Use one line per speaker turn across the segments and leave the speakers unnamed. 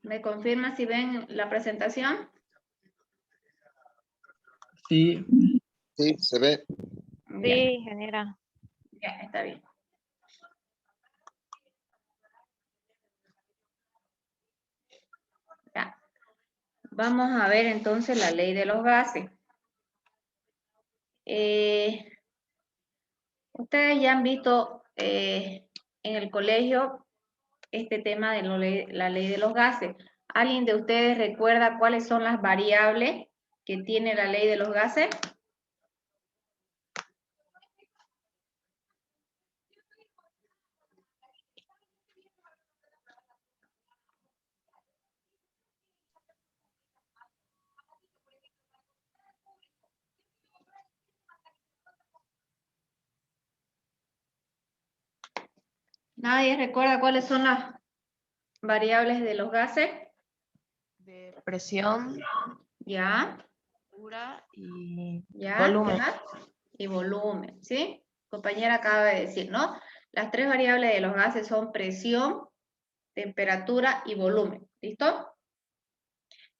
¿Me confirma si ven la presentación?
Sí.
Sí, se ve.
Ya,
Sí, ingeniera.
ya, está bien. Ya. Vamos a ver entonces la ley de los gases. Ustedes ya han visto en el colegio este tema de la ley de los gases. ¿Alguien de ustedes recuerda cuáles son las variables que tiene la ley de los gases? ¿Nadie recuerda cuáles son las variables de los gases?
De presión,
Ya,
temperatura y
ya,
volumen.
¿qué más? Y volumen, ¿sí? Compañera acaba de decir, ¿no? Las tres variables de los gases son presión, temperatura y volumen, ¿listo?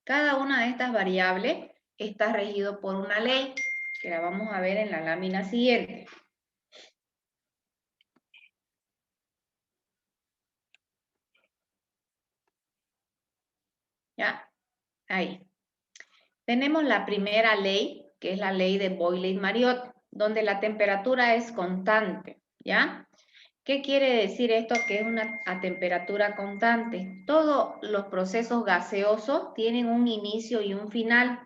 Cada una de estas variables está regido por una ley, que la vamos a ver en la lámina siguiente. ¿Ya? Ahí. Tenemos la primera ley, que es la ley de Boyle-Mariotte, donde la temperatura es constante, ¿ya? ¿Qué quiere decir esto? Que es a temperatura constante. Todos los procesos gaseosos tienen un inicio y un final,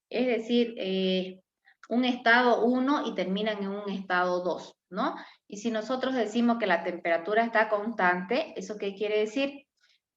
es decir, un estado 1 y terminan en un estado 2, ¿no? Y si nosotros decimos que la temperatura está constante, ¿eso qué quiere decir?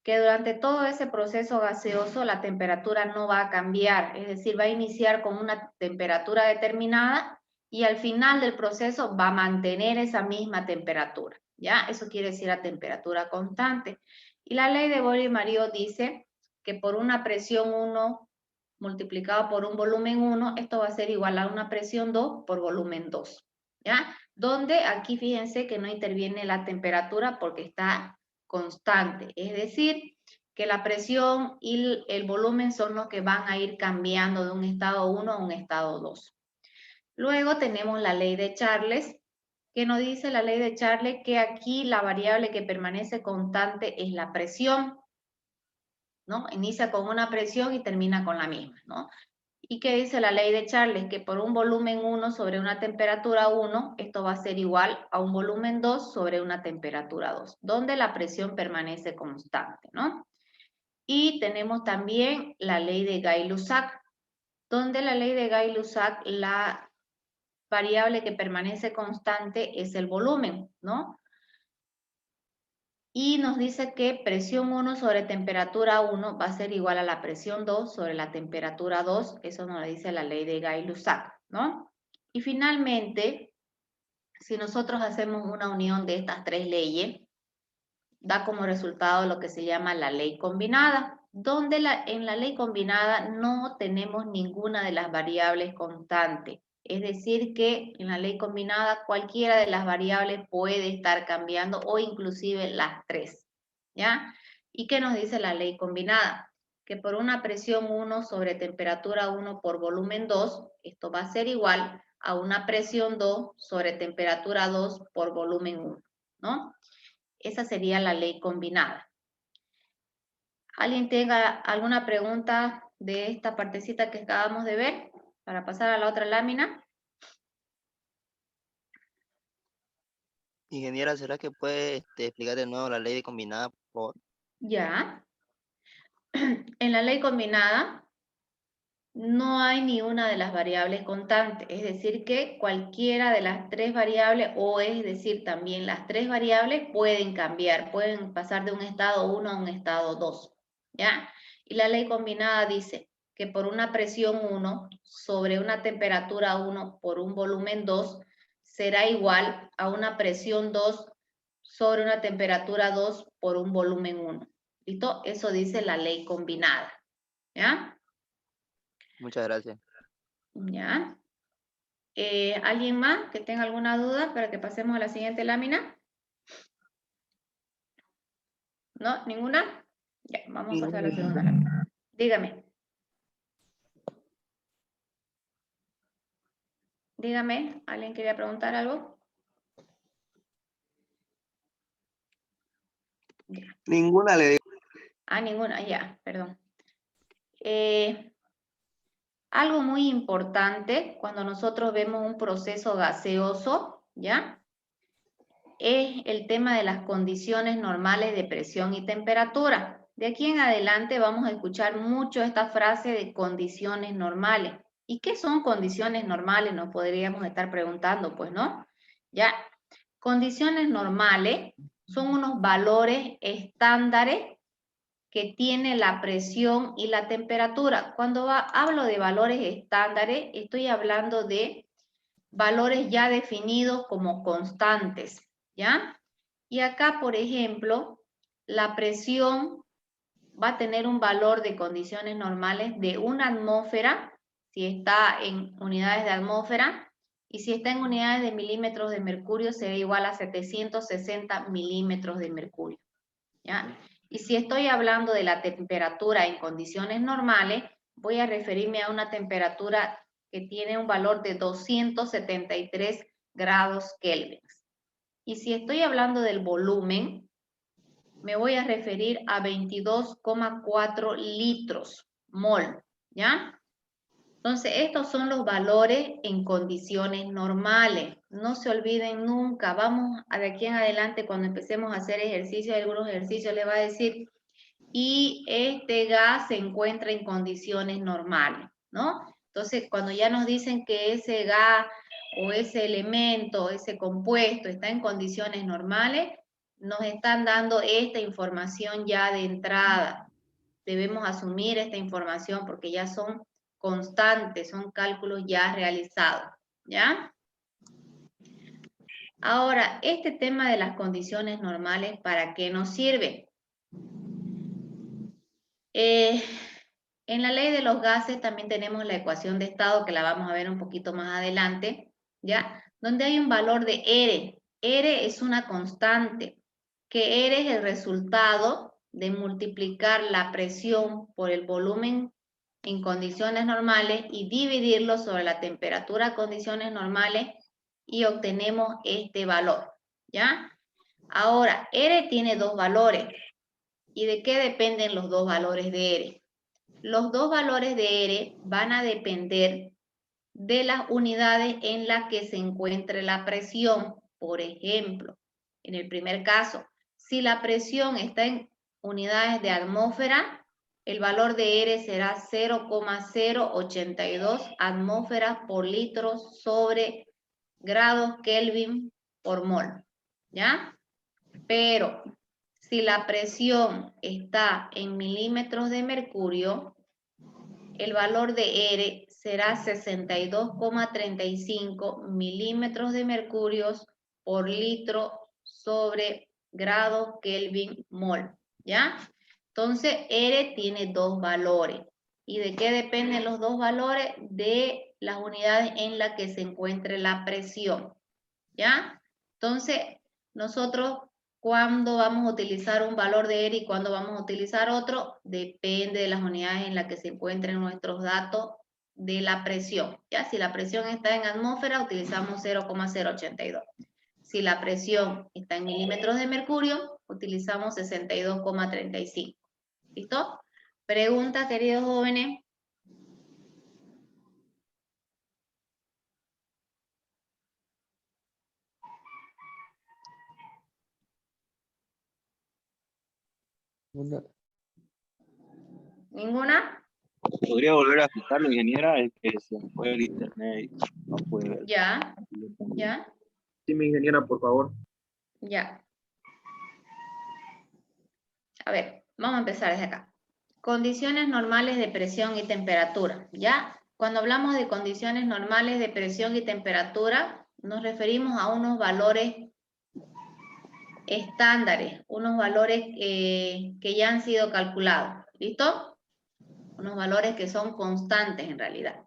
Que durante todo ese proceso gaseoso la temperatura no va a cambiar, es decir, va a iniciar con una temperatura determinada y al final del proceso va a mantener esa misma temperatura, ¿ya? Eso quiere decir la temperatura constante. Y la ley de Boyle-Mariotte dice que por una presión 1 multiplicado por un volumen 1, esto va a ser igual a una presión 2 por volumen 2, ¿ya? Donde aquí fíjense que no interviene la temperatura porque está constante, es decir, que la presión y el volumen son los que van a ir cambiando de un estado 1 a un estado 2. Luego tenemos la ley de Charles, que nos dice la ley de Charles que aquí la variable que permanece constante es la presión, ¿no? Inicia con una presión y termina con la misma, ¿no? ¿Y qué dice la ley de Charles? Que por un volumen 1 sobre una temperatura 1, esto va a ser igual a un volumen 2 sobre una temperatura 2, donde la presión permanece constante, ¿no? Y tenemos también la ley de Gay-Lussac, donde la ley de Gay-Lussac, la variable que permanece constante es el volumen, ¿no? Y nos dice que presión 1 sobre temperatura 1 va a ser igual a la presión 2 sobre la temperatura 2, eso nos lo dice la ley de Gay-Lussac, ¿no? Y finalmente, si nosotros hacemos una unión de estas tres leyes, da como resultado lo que se llama la ley combinada, donde en la ley combinada no tenemos ninguna de las variables constantes. Es decir, que en la ley combinada cualquiera de las variables puede estar cambiando o inclusive las tres, ¿ya? ¿Y qué nos dice la ley combinada? Que por una presión 1 sobre temperatura 1 por volumen 2, esto va a ser igual a una presión 2 sobre temperatura 2 por volumen 1, ¿no? Esa sería la ley combinada. ¿Alguien tenga alguna pregunta de esta partecita que acabamos de ver para pasar a la otra lámina?
Ingeniera, ¿será que puede explicar de nuevo la ley de combinada, por favor?
Ya. En la ley combinada no hay ni una de las variables constantes, es decir que cualquiera de las tres variables, o es decir también las tres variables pueden cambiar, pueden pasar de un estado 1 a un estado 2, ¿ya? Y la ley combinada dice que por una presión 1 sobre una temperatura 1 por un volumen 2 será igual a una presión 2 sobre una temperatura 2 por un volumen 1. ¿Listo? Eso dice la ley combinada, ¿ya?
Muchas gracias.
¿Ya? ¿Alguien más que tenga alguna duda para que pasemos a la siguiente lámina? ¿No? ¿Ninguna? Ya, vamos a pasar a la segunda lámina. Dígame. Dígame, ¿alguien quería preguntar algo? Ya.
Ninguna le digo.
Ah, ninguna, ya, perdón. Algo muy importante cuando nosotros vemos un proceso gaseoso, ¿ya? Es el tema de las condiciones normales de presión y temperatura. De aquí en adelante vamos a escuchar mucho esta frase de condiciones normales. ¿Y qué son condiciones normales? Nos podríamos estar preguntando, pues, ¿no? Ya, condiciones normales son unos valores estándares que tiene la presión y la temperatura. Cuando hablo de valores estándares, estoy hablando de valores ya definidos como constantes, ¿ya? Y acá, por ejemplo, la presión va a tener un valor de condiciones normales de una atmósfera, si está en unidades de atmósfera, y si está en unidades de milímetros de mercurio, será igual a 760 milímetros de mercurio, ¿ya? Y si estoy hablando de la temperatura en condiciones normales, voy a referirme a una temperatura que tiene un valor de 273 grados Kelvin. Y si estoy hablando del volumen, me voy a referir a 22,4 litros mol, ¿ya? Entonces, estos son los valores en condiciones normales. No se olviden nunca. Vamos a de aquí en adelante, cuando empecemos a hacer ejercicios, algunos ejercicios les va a decir, y este gas se encuentra en condiciones normales, ¿no? Entonces, cuando ya nos dicen que ese gas o ese elemento, ese compuesto está en condiciones normales, nos están dando esta información ya de entrada. Debemos asumir esta información porque ya son constantes, son cálculos ya realizados, ¿ya? Ahora, este tema de las condiciones normales, ¿para qué nos sirve? En la ley de los gases también tenemos la ecuación de estado, que la vamos a ver un poquito más adelante, ¿ya? Donde hay un valor de R. R es una constante, que R es el resultado de multiplicar la presión por el volumen en condiciones normales y dividirlo sobre la temperatura a condiciones normales y obtenemos este valor, ¿ya? Ahora, R tiene dos valores. ¿Y de qué dependen los dos valores de R? Los dos valores de R van a depender de las unidades en las que se encuentre la presión. Por ejemplo, en el primer caso, si la presión está en unidades de atmósfera, el valor de R será 0,082 atmósferas por litro sobre grados Kelvin por mol, ¿ya? Pero si la presión está en milímetros de mercurio, el valor de R será 62,35 milímetros de mercurio por litro sobre grado Kelvin mol, ¿ya? Entonces, R tiene dos valores. ¿Y de qué dependen los dos valores? De las unidades en las que se encuentre la presión, ¿ya? Entonces, nosotros, ¿cuándo vamos a utilizar un valor de R y cuándo vamos a utilizar otro? Depende de las unidades en las que se encuentren nuestros datos de la presión, ¿ya? Si la presión está en atmósfera, utilizamos 0,082. Si la presión está en milímetros de mercurio, utilizamos 62,35. ¿Listo? Pregunta, queridos jóvenes. ¿Ninguna?
¿Podría volver a explicarlo, ingeniera? Es que se me fue el internet y no pude ver.
Ya, ya,
Sí, mi ingeniera, por favor.
ya. A ver, vamos a empezar desde acá. Condiciones normales de presión y temperatura, ¿ya? Cuando hablamos de condiciones normales de presión y temperatura, nos referimos a unos valores estándares, unos valores que ya han sido calculados, ¿listo? Unos valores que son constantes en realidad.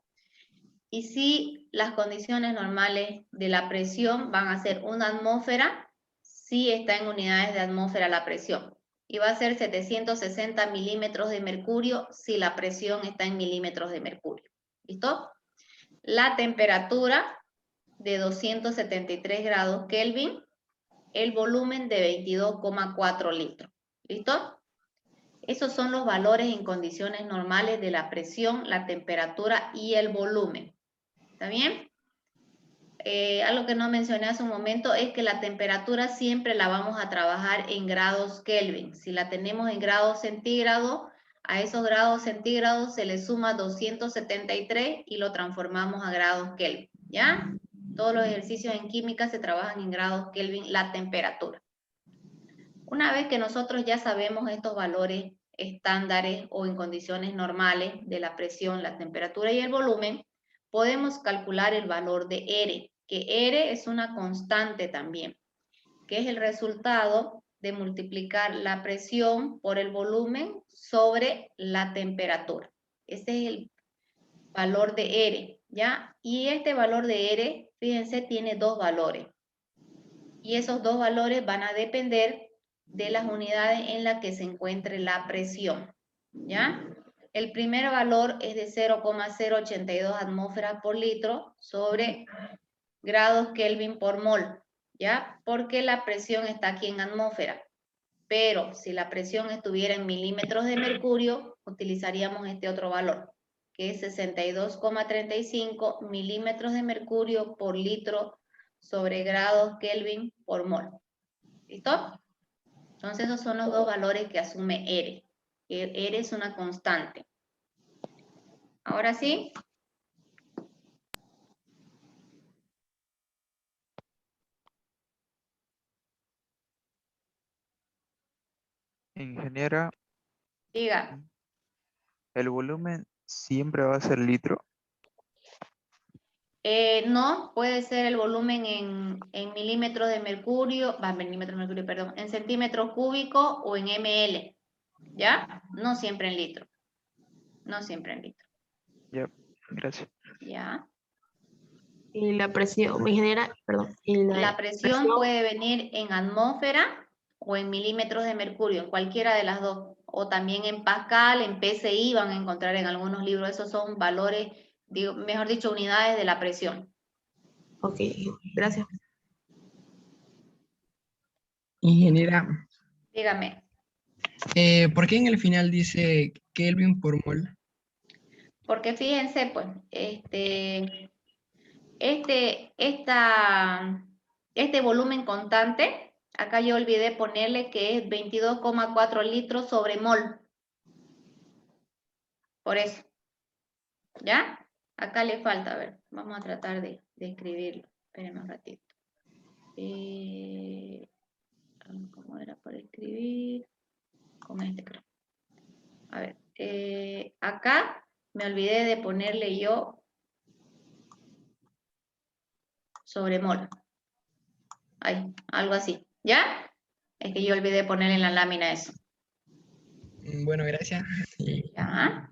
Y si las condiciones normales de la presión van a ser una atmósfera, si está en unidades de atmósfera la presión. y va a ser 760 milímetros de mercurio si la presión está en milímetros de mercurio. ¿Listo? La temperatura de 273 grados Kelvin, el volumen de 22,4 litros. ¿Listo? Esos son los valores en condiciones normales de la presión, la temperatura y el volumen. ¿Está bien? Algo que no mencioné hace un momento es que la temperatura siempre la vamos a trabajar en grados Kelvin. Si la tenemos en grados centígrados, a esos grados centígrados se le suma 273 y lo transformamos a grados Kelvin, ¿ya? Todos los ejercicios en química se trabajan en grados Kelvin, la temperatura. Una vez que nosotros ya sabemos estos valores estándares o en condiciones normales de la presión, la temperatura y el volumen, podemos calcular el valor de R, que R es una constante también, que es el resultado de multiplicar la presión por el volumen sobre la temperatura. Ese es el valor de R, ¿ya? Y este valor de R, fíjense, tiene dos valores. Y esos dos valores van a depender de las unidades en las que se encuentre la presión, ¿ya? El primer valor es de 0,082 atmósferas por litro sobre grados Kelvin por mol, ¿ya? Porque la presión está aquí en atmósfera. Pero si la presión estuviera en milímetros de mercurio, utilizaríamos este otro valor, que es 62,35 milímetros de mercurio por litro sobre grados Kelvin por mol. ¿Listo? Entonces esos son los dos valores que asume R. R es una constante. Ahora sí.
Ingeniera,
Diga.
el volumen siempre va a ser litro.
No, puede ser el volumen en milímetros de mercurio, perdón, en centímetros cúbicos o en ml, ¿ya? No siempre en litro. No siempre en litro.
Ya, gracias.
¿Ya?
Y la presión, mi ingeniera, perdón. Y
La presión puede venir en atmósfera o en milímetros de mercurio, en cualquiera de las dos. O también en Pascal, en PSI, van a encontrar en algunos libros. Esos son valores, digo, mejor dicho, unidades de la presión.
Ok, gracias.
Ingeniera,
Dígame.
¿por qué en el final dice Kelvin por mol?
Porque fíjense, pues, este volumen constante, acá yo olvidé ponerle que es 22,4 litros sobre mol. Por eso. ¿Ya? Acá le falta, a ver, vamos a tratar de escribirlo. Espérenme un ratito. ¿Cómo era para escribir? Con este creo. A ver, acá me olvidé de ponerle yo sobre mol. Ahí, algo así. ¿Ya? Es que yo olvidé ponerle en la lámina eso.
Bueno, gracias.
¿Ya?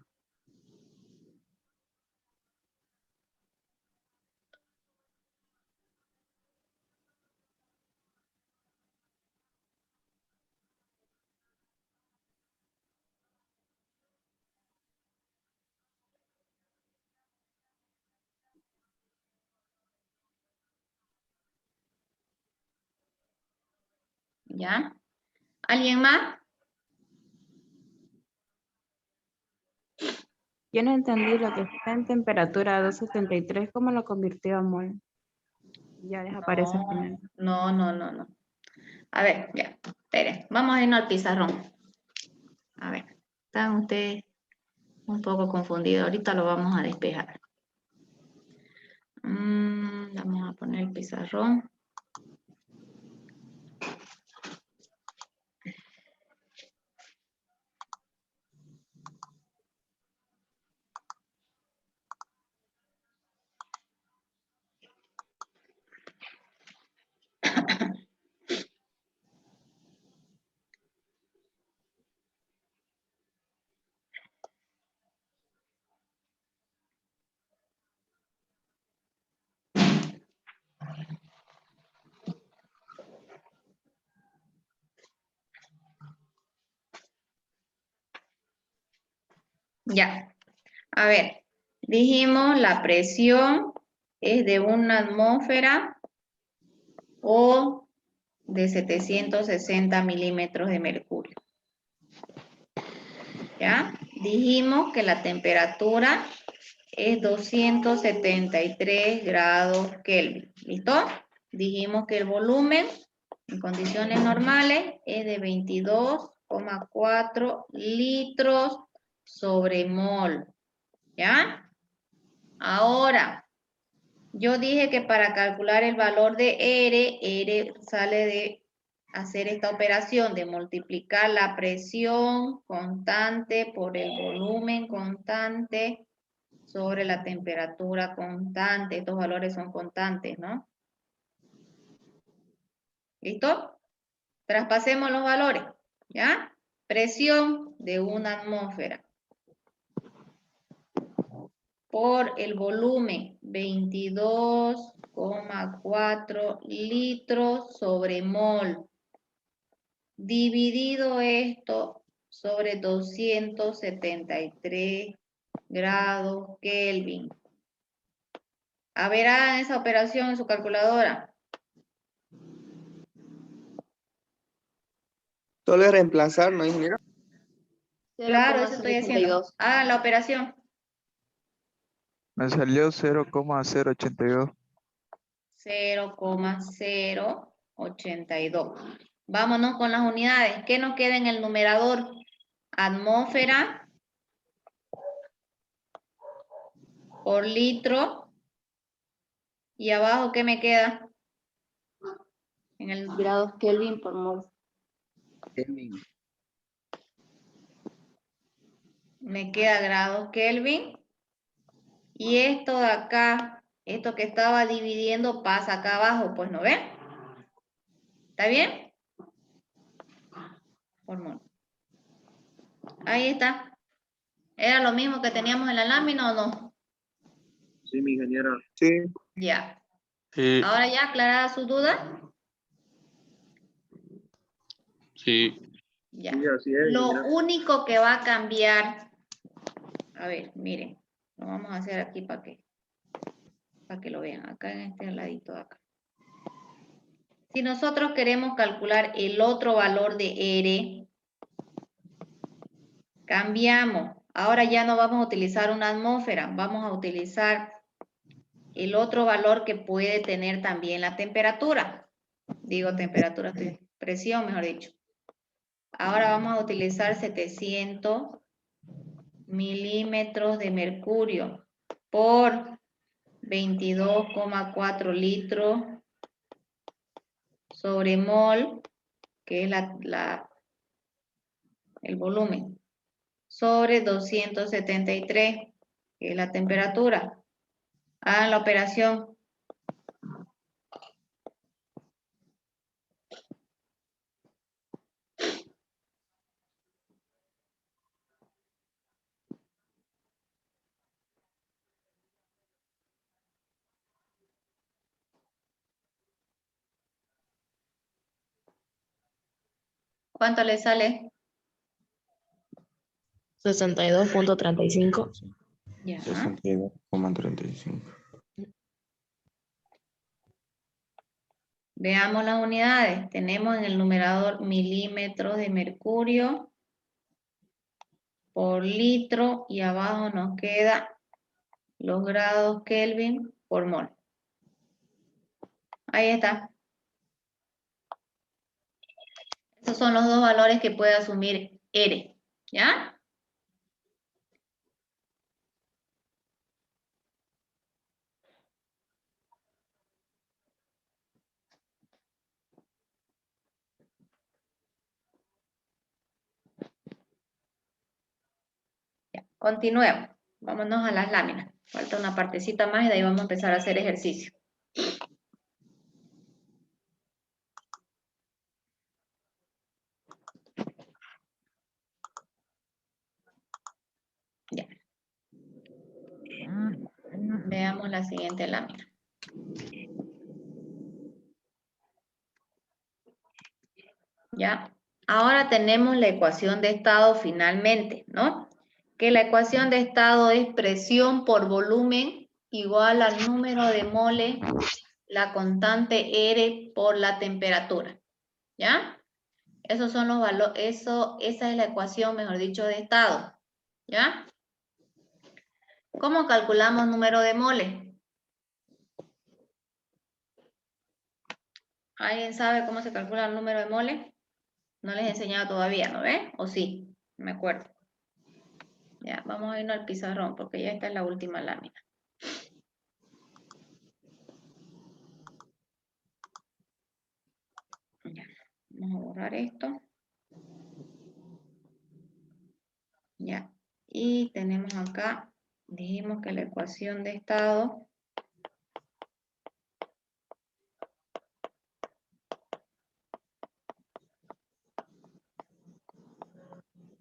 ¿Ya? ¿Alguien más?
Yo no entendí lo que está en temperatura 273, ¿cómo lo convirtió a mol? Ya desaparece al final.
No. A ver, ya. Esperen, vamos a irnos al pizarrón. A ver, están ustedes un poco confundidos. Ahorita lo vamos a despejar. Vamos a poner el pizarrón. Ya. A ver, dijimos la presión es de una atmósfera o de 760 milímetros de mercurio. ¿Ya? Dijimos que la temperatura es 273 grados Kelvin. ¿Listo? Dijimos que el volumen en condiciones normales es de 22,4 litros sobre mol. ¿Ya? Ahora, yo dije que para calcular el valor de R sale de hacer esta operación de multiplicar la presión constante por el volumen constante sobre la temperatura constante. Estos valores son constantes, ¿no? ¿Listo? Traspasemos los valores, ¿ya? Presión de una atmósfera por el volumen, 22,4 litros sobre mol. Dividido esto sobre 273 grados Kelvin. A ver, hagan esa operación en su calculadora.
Solo es reemplazar, ¿no, ingeniero?
Claro, eso estoy haciendo. Hagan la operación.
Me salió 0,082.
0,082. Vámonos con las unidades. ¿Qué nos queda en el numerador? Atmósfera por litro. Y abajo, ¿qué me queda? En el
Grados Kelvin por mol.
me queda grados Kelvin. Y esto de acá, esto que estaba dividiendo pasa acá abajo, pues ¿no ven? ¿Está bien? Por mol. Ahí está. ¿Era lo mismo que teníamos en la lámina o no?
Sí, mi ingeniera.
Sí.
Ya.
Sí,
Ahora ya aclarada su duda.
sí.
Ya.
Sí, así es,
Lo
ingeniera.
único que va a cambiar, a ver, miren, lo vamos a hacer aquí para que lo vean, acá en este ladito de acá. Si nosotros queremos calcular el otro valor de R, cambiamos. Ahora ya no vamos a utilizar una atmósfera, vamos a utilizar el otro valor que puede tener también la temperatura. Digo temperatura, presión, mejor dicho. Ahora vamos a utilizar 700 milímetros de mercurio por 22,4 litros sobre mol, que es el volumen, sobre 273, que es la temperatura. Hagan la operación. ¿Cuánto le sale?
62.35.
Ya.
62,35.
Veamos las unidades. Tenemos en el numerador milímetros de mercurio por litro y abajo nos queda los grados Kelvin por mol. Ahí está. Esos son los dos valores que puede asumir R. ¿Ya? Ya. Continuemos. Vámonos a las láminas. Falta una partecita más y de ahí vamos a empezar a hacer ejercicio. Ya. Veamos la siguiente lámina. ¿Ya? Ahora tenemos la ecuación de estado finalmente, ¿no? que la ecuación de estado es presión por volumen igual al número de moles, la constante R por la temperatura. ¿Ya? Esos son los valores, esa es la ecuación, mejor dicho, de estado. ¿Ya? ¿Cómo calculamos número de moles? ¿Alguien sabe cómo se calcula el número de moles? No les he enseñado todavía, ¿no ves? ¿O sí? No me acuerdo. Ya, vamos a irnos al pizarrón porque ya esta es la última lámina. Ya, vamos a borrar esto. Ya, y tenemos acá, dijimos que la ecuación de estado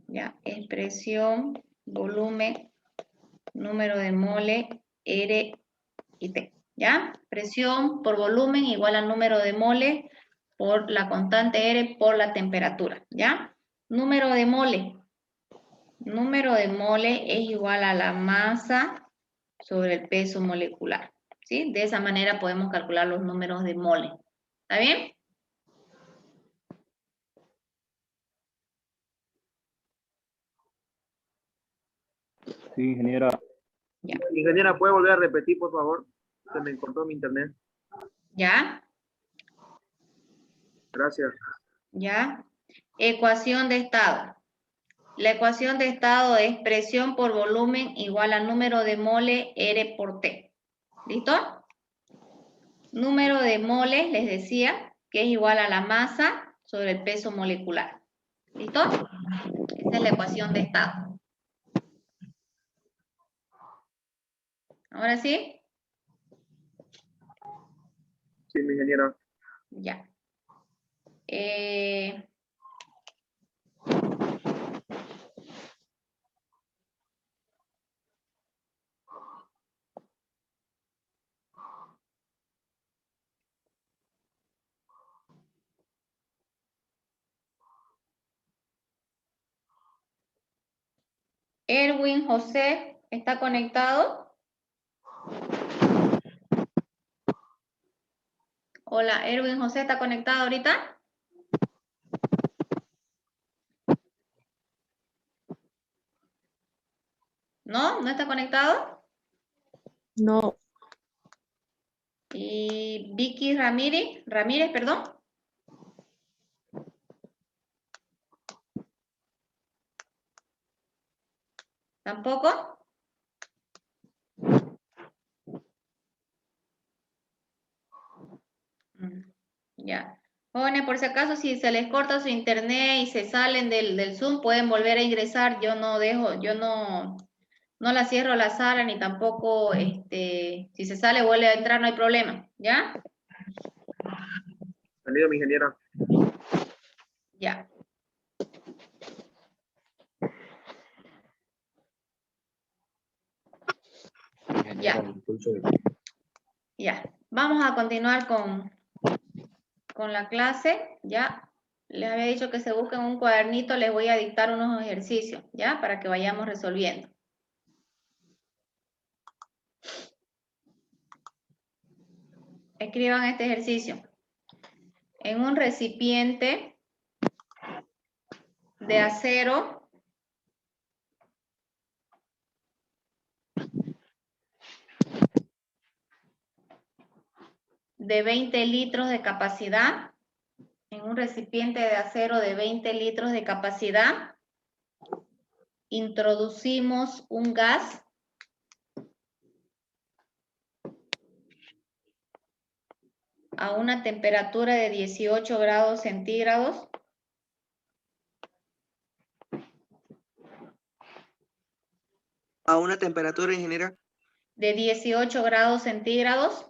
ya, es presión, volumen, número de mole, R y T. ¿Ya? Presión por volumen igual al número de mole por la constante R por la temperatura. ¿Ya? Número de mole. Número de mole es igual a la masa sobre el peso molecular. ¿Sí? De esa manera podemos calcular los números de mole. ¿Está bien?
Sí, ingeniera.
Ya.
Ingeniera, ¿puede volver a repetir, por favor? Se me cortó mi internet.
¿Ya?
Gracias.
¿Ya? Ecuación de estado. La ecuación de estado es presión por volumen igual al número de mole R por T. ¿Listo? Número de moles, les decía, que es igual a la masa sobre el peso molecular. ¿Listo? Esta es la ecuación de estado. ¿Ahora sí?
Sí, mi ingeniera.
Ya. Erwin José, ¿está conectado? Hola, Erwin José, ¿está conectado ahorita? ¿No? ¿No está conectado?
No.
Y Vicky Ramírez, perdón. ¿Tampoco? Ya. Jóvenes, por si acaso, si se les corta su internet y se salen del Zoom, pueden volver a ingresar. Yo no la cierro la sala, ni tampoco, si se sale, vuelve a entrar, no hay problema. ¿Ya?
Salido, mi ingeniera.
Ya. Ya. Ya. Vamos a continuar con la clase. Ya. Les había dicho que se busquen un cuadernito, les voy a dictar unos ejercicios, ¿ya? Para que vayamos resolviendo. Escriban este ejercicio. En un recipiente de acero de 20 litros de capacidad, en un recipiente de acero de 20 litros de capacidad, introducimos un gas a una temperatura de 18 grados centígrados
A una temperatura, ingeniera,
de 18 grados centígrados,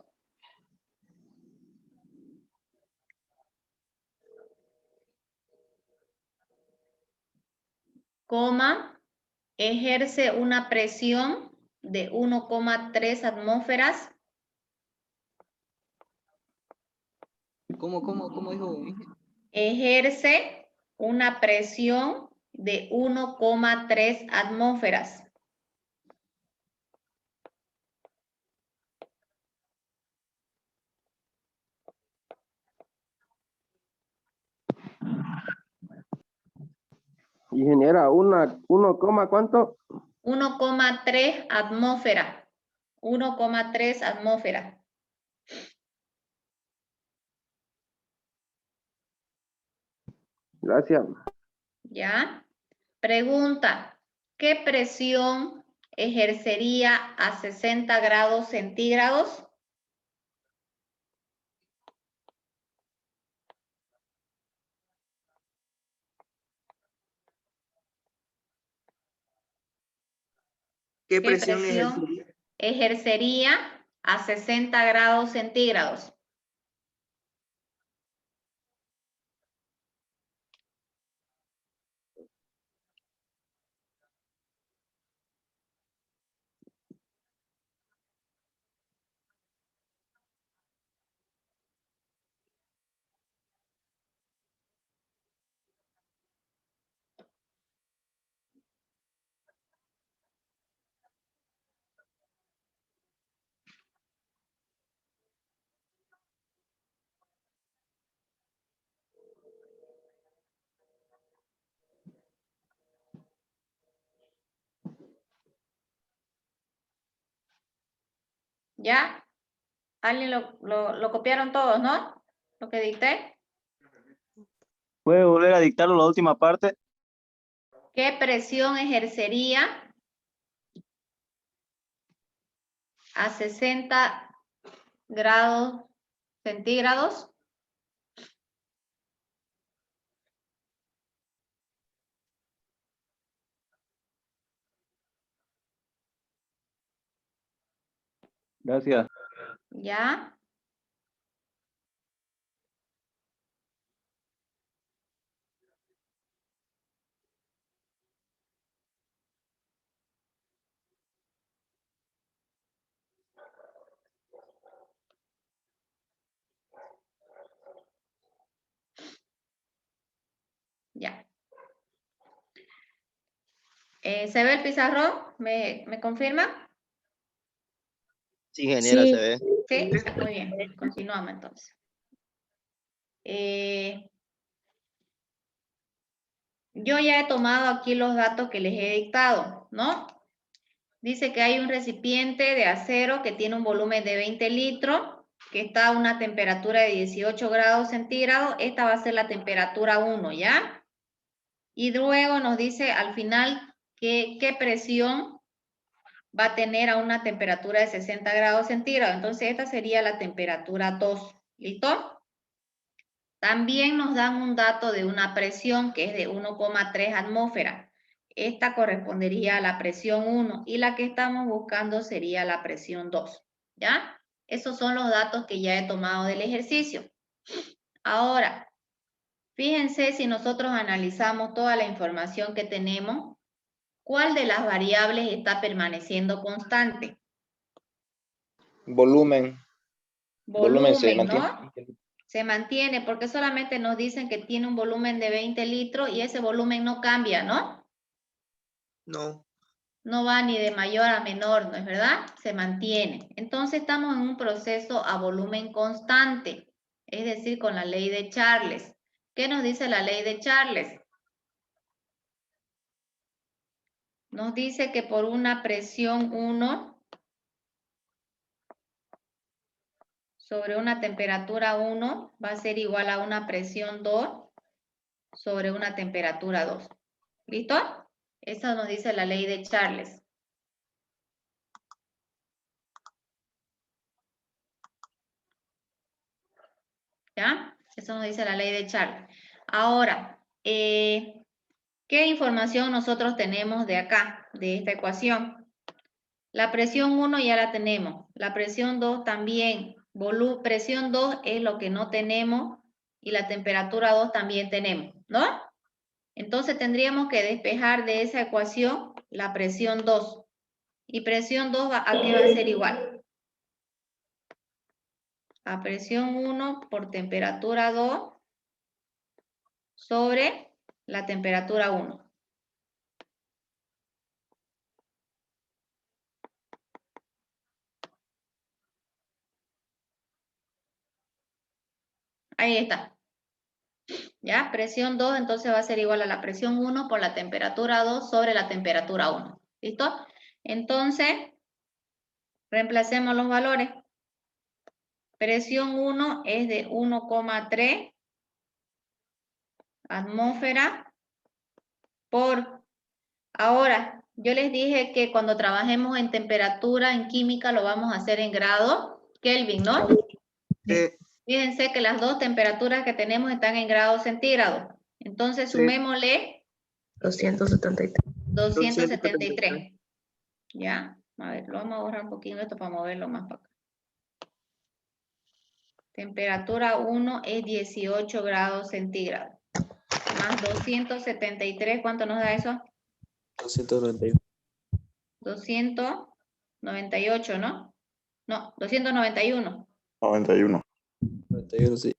coma, ejerce una presión de 1,3 atmósferas.
¿Cómo dijo?
Ejerce una presión de 1,3 atmósferas.
Ingeniera, uno coma, ¿cuánto?
1,3 atmósferas. 1,3 atmósferas.
Gracias.
¿Ya? Pregunta, ¿qué presión ejercería a 60 grados centígrados?
¿Qué
¿Qué
presión
presión
ejercería?
ejercería a 60 grados centígrados? ¿Ya? ¿Alguien lo copiaron todos, no? Lo que dicté.
¿Puede volver a dictarlo la última parte?
¿Qué presión ejercería a 60 grados centígrados?
Gracias.
¿Ya? Ya. ¿Se ve el pizarrón? ¿Me confirma?
Sí, ingeniera, se ve.
Sí, muy bien. Continuamos entonces. Yo ya he tomado aquí los datos que les he dictado, ¿no? Dice que hay un recipiente de acero que tiene un volumen de 20 litros, que está a una temperatura de 18 grados centígrados. Esta va a ser la temperatura 1, ¿ya? Y luego nos dice al final qué presión va a tener a una temperatura de 60 grados centígrados. Entonces, esta sería la temperatura 2. ¿Listo? También nos dan un dato de una presión que es de 1,3 atmósferas. Esta correspondería a la presión 1 y la que estamos buscando sería la presión 2. ¿Ya? Esos son los datos que ya he tomado del ejercicio. Ahora, fíjense si nosotros analizamos toda la información que tenemos, ¿cuál de las variables está permaneciendo constante?
Volumen. Volumen se
Volumen,
mantiene.
¿no? Se mantiene porque solamente nos dicen que tiene un volumen de 20 litros y ese volumen no cambia, ¿no?
No.
No va ni de mayor a menor, ¿no es verdad? Se mantiene. Entonces estamos en un proceso a volumen constante, es decir, con la ley de Charles. ¿Qué nos dice la ley de Charles? Nos dice que por una presión 1 sobre una temperatura 1 va a ser igual a una presión 2 sobre una temperatura 2. ¿Listo? Eso nos dice la ley de Charles. ¿Ya? Eso nos dice la ley de Charles. Ahora, ¿qué información nosotros tenemos de acá, de esta ecuación? La presión 1 ya la tenemos. La presión 2 también. Presión 2 es lo que no tenemos y la temperatura 2 también tenemos, ¿no? Entonces tendríamos que despejar de esa ecuación la presión 2. ¿Y presión 2 a qué va a ser igual? A presión 1 por temperatura 2 sobre la temperatura 1. Ahí está. ¿Ya? Presión 2 entonces va a ser igual a la presión 1 por la temperatura 2 sobre la temperatura 1. ¿Listo? Entonces, reemplacemos los valores. Presión 1 es de 1,3 atmósfera por... Ahora, yo les dije que cuando trabajemos en temperatura, en química, lo vamos a hacer en grado Kelvin, ¿no? Fíjense que las dos temperaturas que tenemos están en grados centígrados. Entonces,
Sí.
sumémosle
273.
273. ¿Ya? A ver, lo vamos a borrar un poquito esto para moverlo más para acá. Temperatura 1 es 18 grados centígrados. Más 273, ¿cuánto nos da eso?
291.
298, ¿no? No, 291.
91. 91, sí.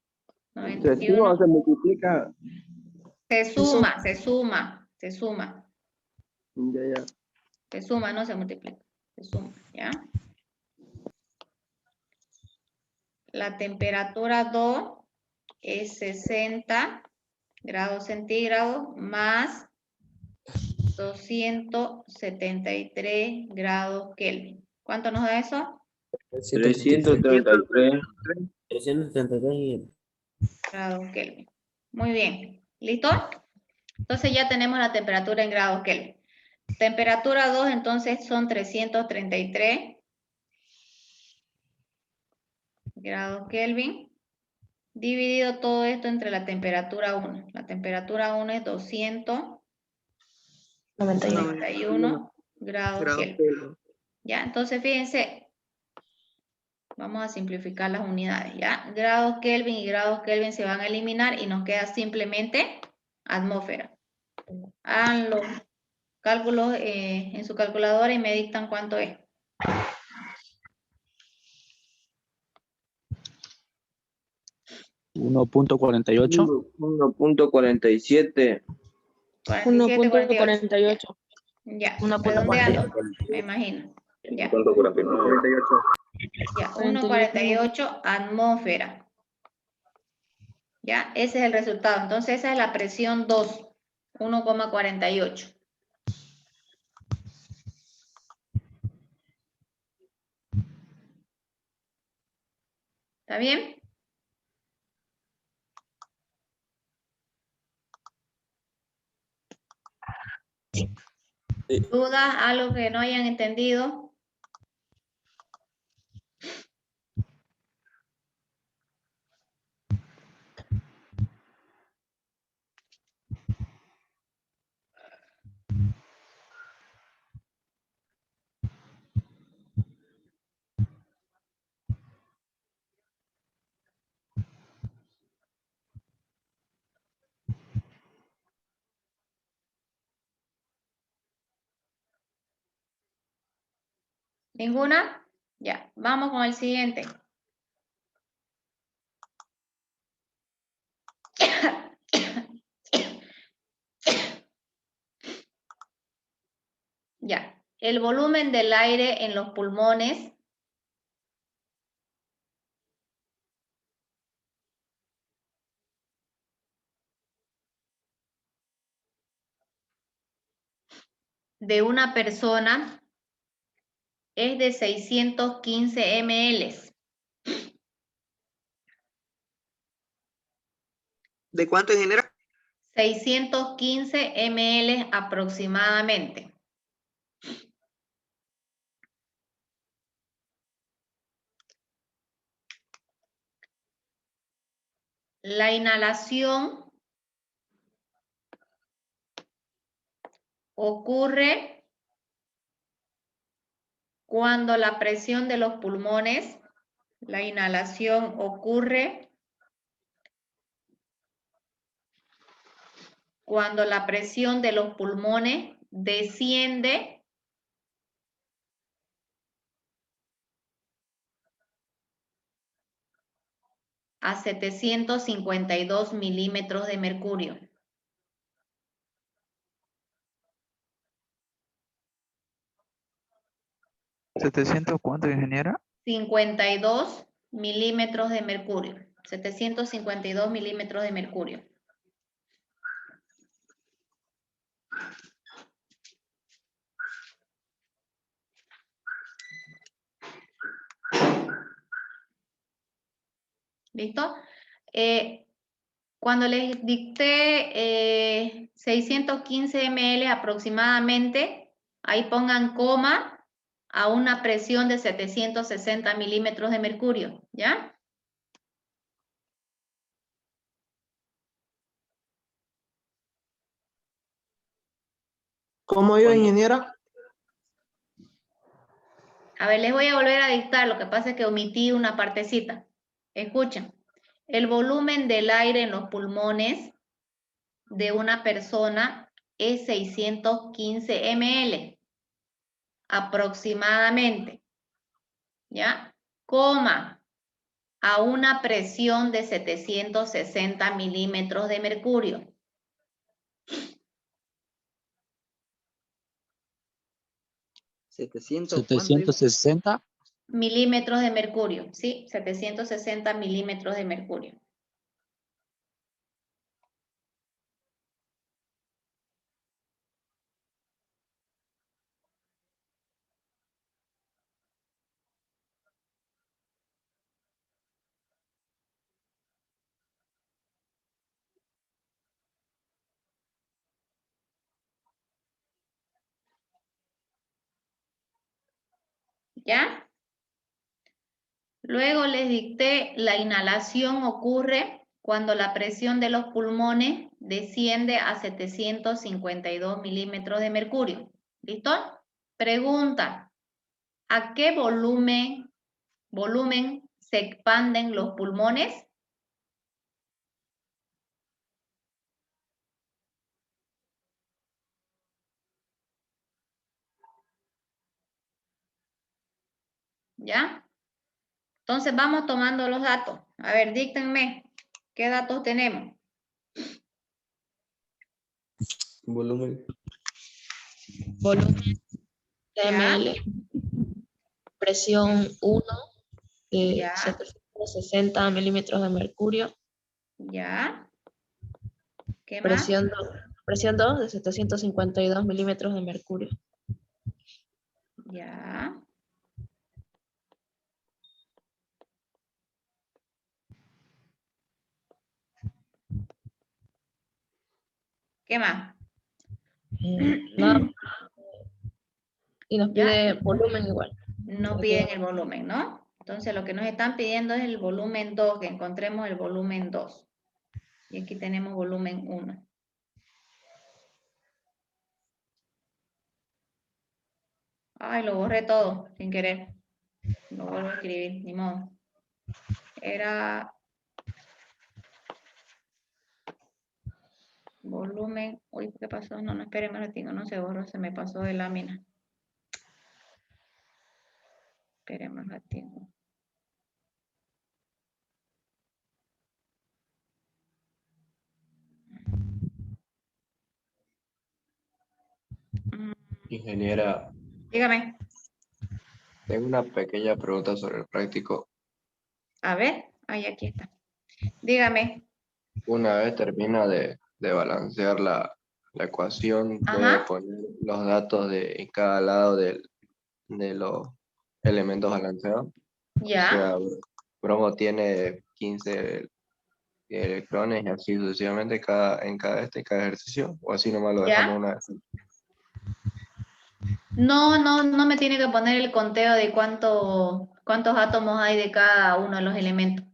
¿Se suma o
91.
se multiplica?
Se suma, se suma, se suma.
Ya, ya.
Se suma, no se multiplica. Se suma, ¿ya? La temperatura 2 es 60 grados centígrados más 273 grados Kelvin. ¿Cuánto nos da eso?
333. 333.
Grados Kelvin. Muy bien. ¿Listo? Entonces ya tenemos la temperatura en grados Kelvin. Temperatura 2 entonces son 333 grados Kelvin. Dividido todo esto entre la temperatura 1. La temperatura 1 es 291 grados Kelvin. Ya, entonces fíjense, vamos a simplificar las unidades, ¿ya? Grados Kelvin y grados Kelvin se van a eliminar y nos queda simplemente atmósfera. Hagan los cálculos en su calculadora y me dictan cuánto es.
1.48.
1.47.
47, 48. Ya,
1.48.
redondeando, me imagino. Ya.
48.
Ya, 1,48 atmósfera. Ya, ese es el resultado. Entonces, esa es la presión 2, 1,48. ¿Está bien? ¿Dudas? ¿Algo que no hayan entendido? ¿Ninguna? Ya, vamos con el siguiente. Ya, el volumen del aire en los pulmones de una persona es de 615 ml.
¿De cuánto genera?
615 ml aproximadamente. La inhalación ocurre cuando la presión de los pulmones, la inhalación ocurre cuando la presión de los pulmones desciende a 752 milímetros de mercurio.
¿700 cuánto, ingeniera?
52 milímetros de mercurio. 752 milímetros de mercurio. ¿Listo? Cuando les dicté 615 ml aproximadamente, ahí pongan coma a una presión de 760 milímetros de mercurio, ¿ya?
¿Cómo iba, ingeniera?
A ver, les voy a volver a dictar, lo que pasa es que omití una partecita. Escuchen, el volumen del aire en los pulmones de una persona es 615 ml, aproximadamente, ¿ya? Coma, a una presión de 760 milímetros de mercurio.
¿760?
Milímetros de mercurio, ¿sí? 760 milímetros de mercurio. ¿Ya? Luego les dicté, la inhalación ocurre cuando la presión de los pulmones desciende a 752 milímetros de mercurio. ¿Listo? Pregunta, ¿a qué volumen se expanden los pulmones? ¿Ya? Entonces vamos tomando los datos. A ver, díctenme, ¿qué datos tenemos?
Volumen.
Volumen
Ya.
ml. Presión 1 de
Ya.
760 milímetros de mercurio.
¿Ya? ¿Qué más?
Presión 2 de 752 milímetros de mercurio.
Ya. ¿Qué más?
Nada. Y nos
Ya.
pide volumen igual.
No piden el volumen, ¿no? Entonces lo que nos están pidiendo es el volumen 2, que encontremos el volumen 2. Y aquí tenemos volumen 1. Ay, lo borré todo, sin querer. Lo vuelvo a escribir, ni modo. Era volumen. Uy, ¿qué pasó? No, esperen un ratito, no se borró, se me pasó de lámina. Esperen un ratito.
Ingeniera,
Dígame.
tengo una pequeña pregunta sobre el práctico.
A ver, ahí aquí está. Dígame.
Una vez termina de balancear la ecuación, puede
Ajá.
poner los datos en cada lado de los elementos balanceados.
Ya.
O sea, bromo tiene 15 electrones y así sucesivamente en cada ejercicio, o así nomás lo
Ya.
dejamos una vez.
No me tiene que poner el conteo de cuántos átomos hay de cada uno de los elementos.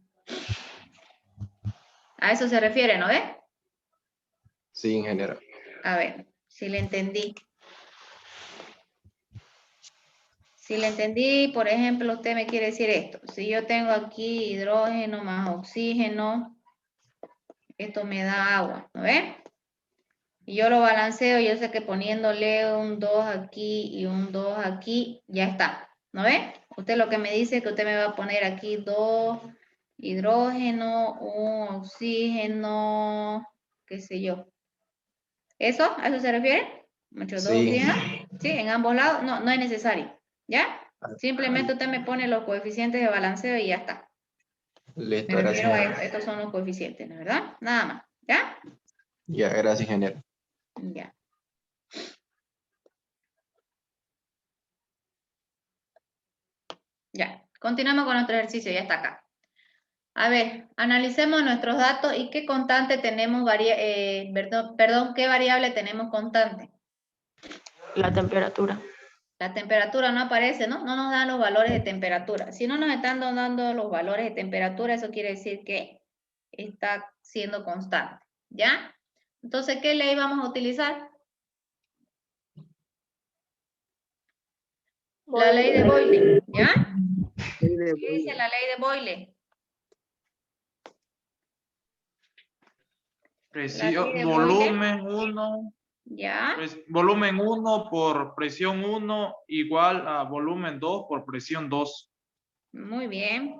A eso se refiere, ¿no ve?
Sí, ingeniero.
A ver, si le entendí. Si le entendí, por ejemplo, usted me quiere decir esto. Si yo tengo aquí hidrógeno más oxígeno, esto me da agua, ¿no ve? Y yo lo balanceo, yo sé que poniéndole un 2 aquí y un 2 aquí, ya está, ¿no ve? Usted lo que me dice es que usted me va a poner aquí 2 hidrógeno, un oxígeno, qué sé yo. ¿Eso? ¿A eso se refiere? Muchos dos
Sí.
oxígenos. Sí, en ambos lados. No es necesario. ¿Ya? Simplemente usted me pone los coeficientes de balanceo y ya está.
Listo,
Me refiero a
gracias.
estos son los coeficientes, ¿no? ¿Verdad? Nada más. ¿Ya?
Ya, gracias, ingeniero.
Ya. Ya. Continuamos con nuestro ejercicio, ya está acá. A ver, analicemos nuestros datos y qué constante tenemos, perdón, qué variable tenemos constante.
La temperatura.
La temperatura no aparece, ¿no? No nos dan los valores de temperatura. Si no nos están dando los valores de temperatura, eso quiere decir que está siendo constante, ¿ya? Entonces, ¿qué ley vamos a utilizar? La ley de Boyle, ¿ya? ¿Qué dice la ley de Boyle?
Presión,
de
volumen 1,
¿Ya?
volumen 1 por presión 1 igual a volumen 2 por presión 2.
Muy bien.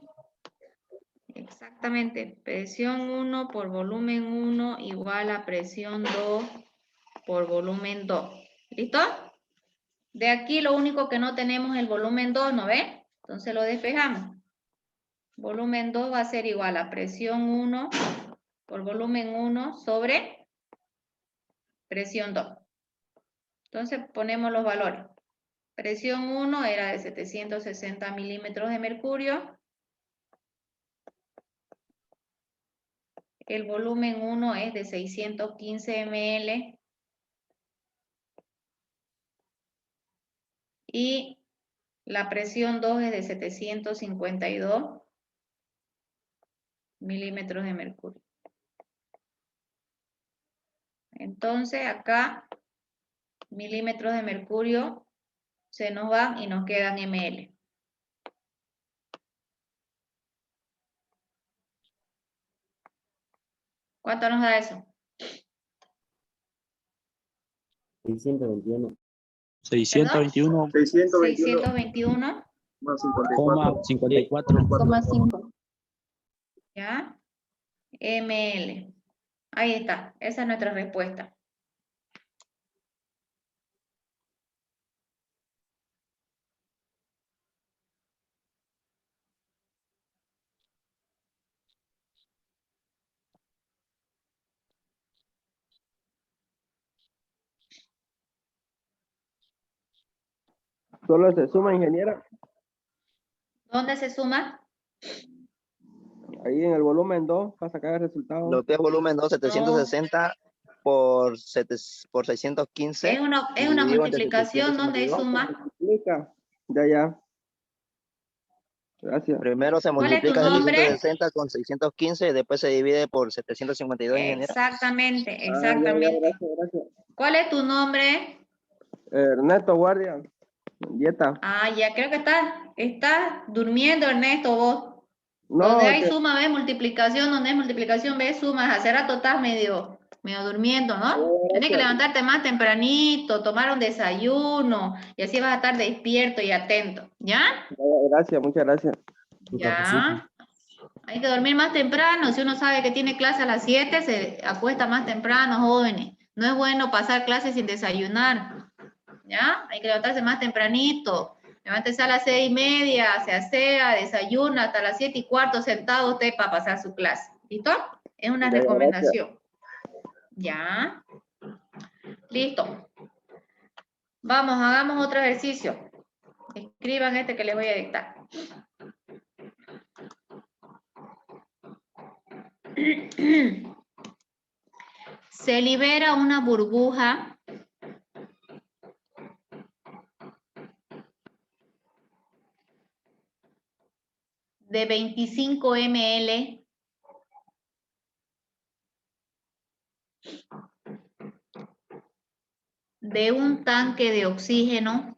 Exactamente. Presión 1 por volumen 1 igual a presión 2 por volumen 2. ¿Listo? De aquí lo único que no tenemos es el volumen 2, ¿no ve? Entonces lo despejamos. Volumen 2 va a ser igual a presión 1 por volumen 1 sobre presión 2. Entonces ponemos los valores. Presión 1 era de 760 milímetros de mercurio. El volumen 1 es de 615 ml. Y la presión 2 es de 752 milímetros de mercurio. Entonces acá milímetros de mercurio se nos van y nos quedan ml. ¿Cuánto nos da eso?
621.
621,
621
Más 54.
54.
¿ya? ml. Ahí está, esa es nuestra respuesta.
Solo se suma, ingeniera.
¿Dónde se suma?
Ahí en el volumen 2 para sacar el resultado.
Lo que es volumen 2, 760 por 615.
Es una
dividido entre
multiplicación donde hay
752.
suma.
Explica. Ya. Gracias.
Primero se
¿Cuál es tu
multiplica
nombre?
760 con 615 y después se divide por 752, ingeniera.
Exactamente,
Ya,
exactamente.
gracias.
¿Cuál es tu nombre?
Ernesto Guardia. Dieta.
Ah, ya creo que estás durmiendo, Ernesto, vos.
No,
Donde hay
que-
suma, ves multiplicación, donde hay multiplicación, ves sumas. Hace rato estás medio durmiendo, ¿no? Tienes que levantarte más tempranito, tomar un desayuno, y así vas a estar despierto y atento, ¿ya?
Gracias, muchas gracias.
Ya. Hay que dormir más temprano. Si uno sabe que tiene clase a las 7, se acuesta más temprano, jóvenes. No es bueno pasar clases sin desayunar. ¿Ya? Hay que levantarse más tempranito. Levántese a las 6:30, se asea, desayuna hasta las 7:15 sentado usted para pasar su clase. ¿Listo? Es una
Ya,
recomendación. ¿Ya? Listo. Vamos, hagamos otro ejercicio. Escriban este que les voy a dictar. Se libera una burbuja de 25 ml de un tanque de oxígeno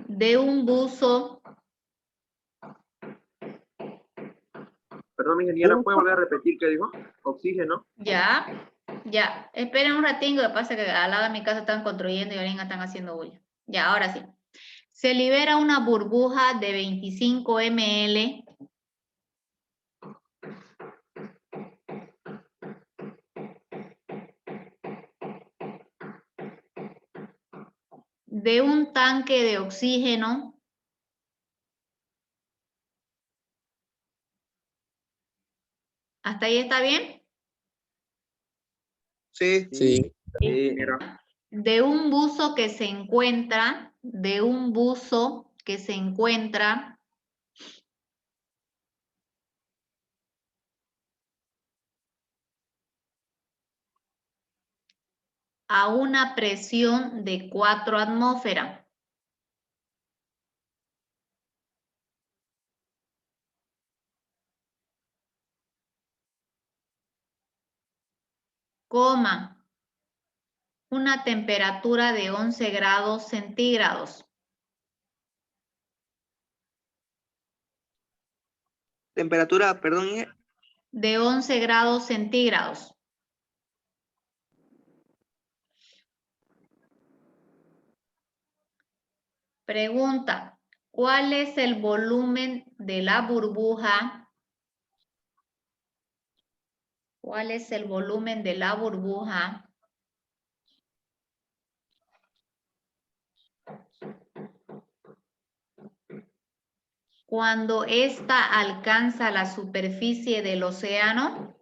de un buzo.
Perdón, ingeniera, ¿puede volver a repetir qué dijo? Oxígeno.
Ya. Esperen un ratingo, que pasa que al lado de mi casa están construyendo y ahorita están haciendo bulla. Ya, ahora sí. Se libera una burbuja de 25 ml de un tanque de oxígeno ¿hasta ahí está bien?
Sí.
Sí.
Ingeniero.
De un buzo que se encuentra, a una presión de 4 atmósferas. Coma, una temperatura de 11 grados centígrados.
Temperatura, perdón, Inge.
De 11 grados centígrados. Pregunta, ¿cuál es el volumen de la burbuja? ¿Cuál es el volumen de la burbuja cuando ésta alcanza la superficie del océano?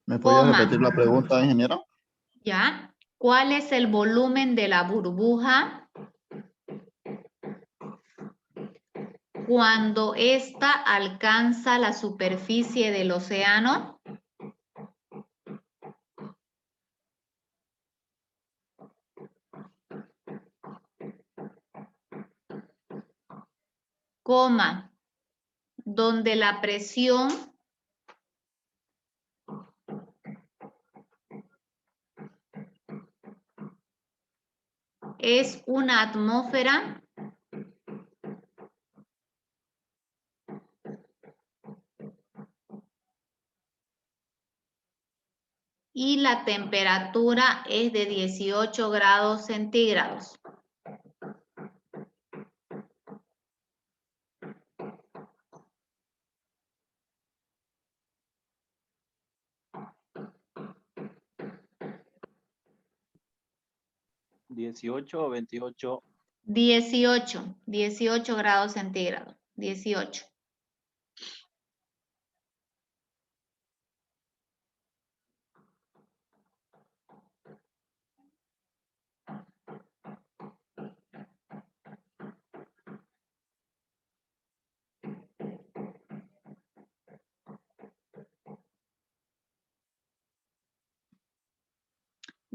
¿Me podría
Coma.
repetir la pregunta, ingeniero?
¿Ya? ¿Cuál es el volumen de la burbuja cuando ésta alcanza la superficie del océano? Coma, donde la presión es una atmósfera y la temperatura es de 18 grados centígrados.
¿18 o 28?
18 grados centígrados, 18.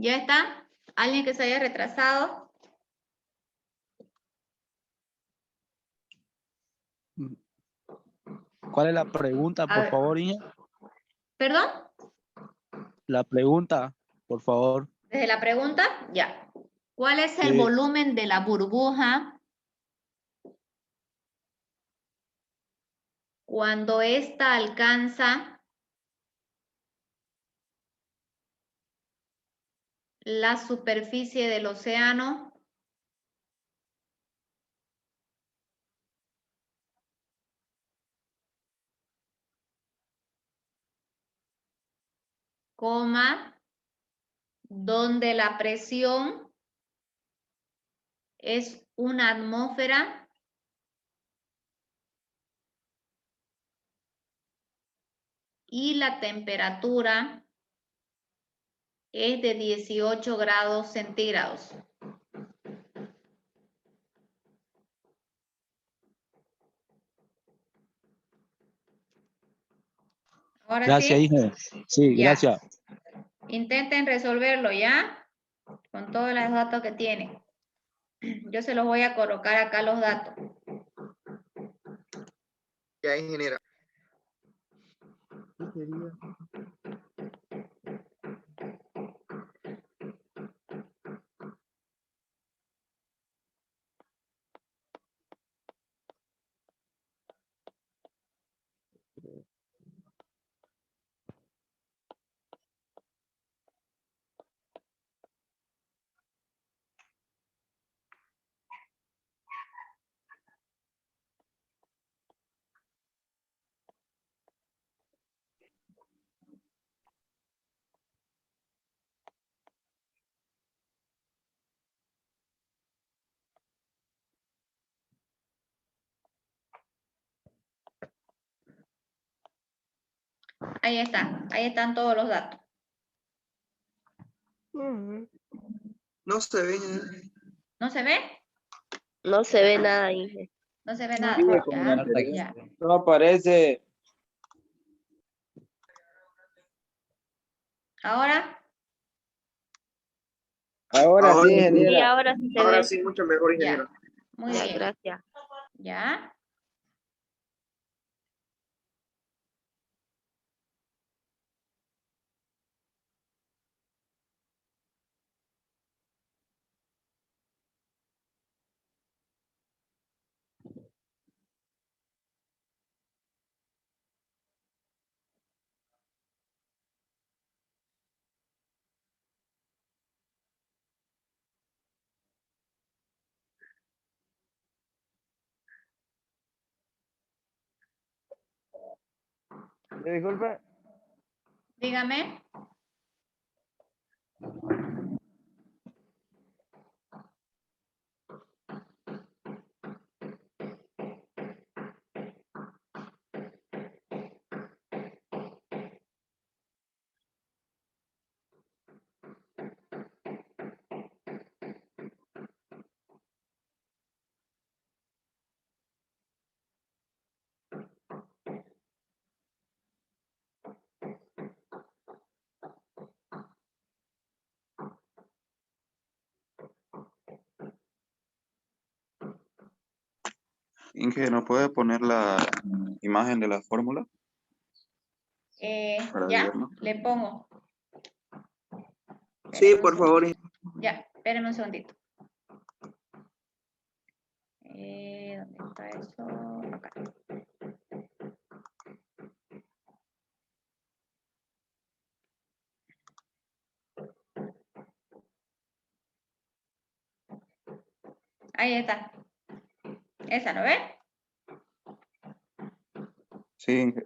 ¿Ya está? ¿Alguien que se haya retrasado?
¿Cuál es la pregunta,
A
por
ver.
favor, Inge?
¿Perdón?
La pregunta, por favor.
Desde la pregunta, ya. ¿Cuál es el
Sí.
volumen de la burbuja cuando ésta alcanza la superficie del océano? Coma, donde la presión es una atmósfera y la temperatura es de 18 grados centígrados. Ahora
Gracias,
sí,
Inge. Sí,
ya.
gracias.
Intenten resolverlo ya, con todos los datos que tienen. Yo se los voy a colocar acá los datos.
Ya, ingeniera.
Ahí está. Ahí están todos los datos.
No se ve, ingeniera.
¿No se ve?
No se ve nada, Inge.
No se ve
No,
nada.
sigue como
Ya,
la anterior.
ya.
No aparece.
Ahora,
Ahora sí,
Ahora sí.
Sí,
ingeniera.
ahora sí se
Ahora
ve.
sí, mucho mejor,
ya.
ingeniera.
Muy
Ya,
bien.
gracias.
Ya.
Disculpe.
Dígame.
Inge, ¿no puede poner la imagen de la fórmula para
Ya,
verlo?
le pongo.
Sí,
Espéreme un
por favor.
segundito. Ya, espéreme un segundito. ¿Dónde está eso? Acá. Ahí está. ¿Esa no ve?
Sí, Inge.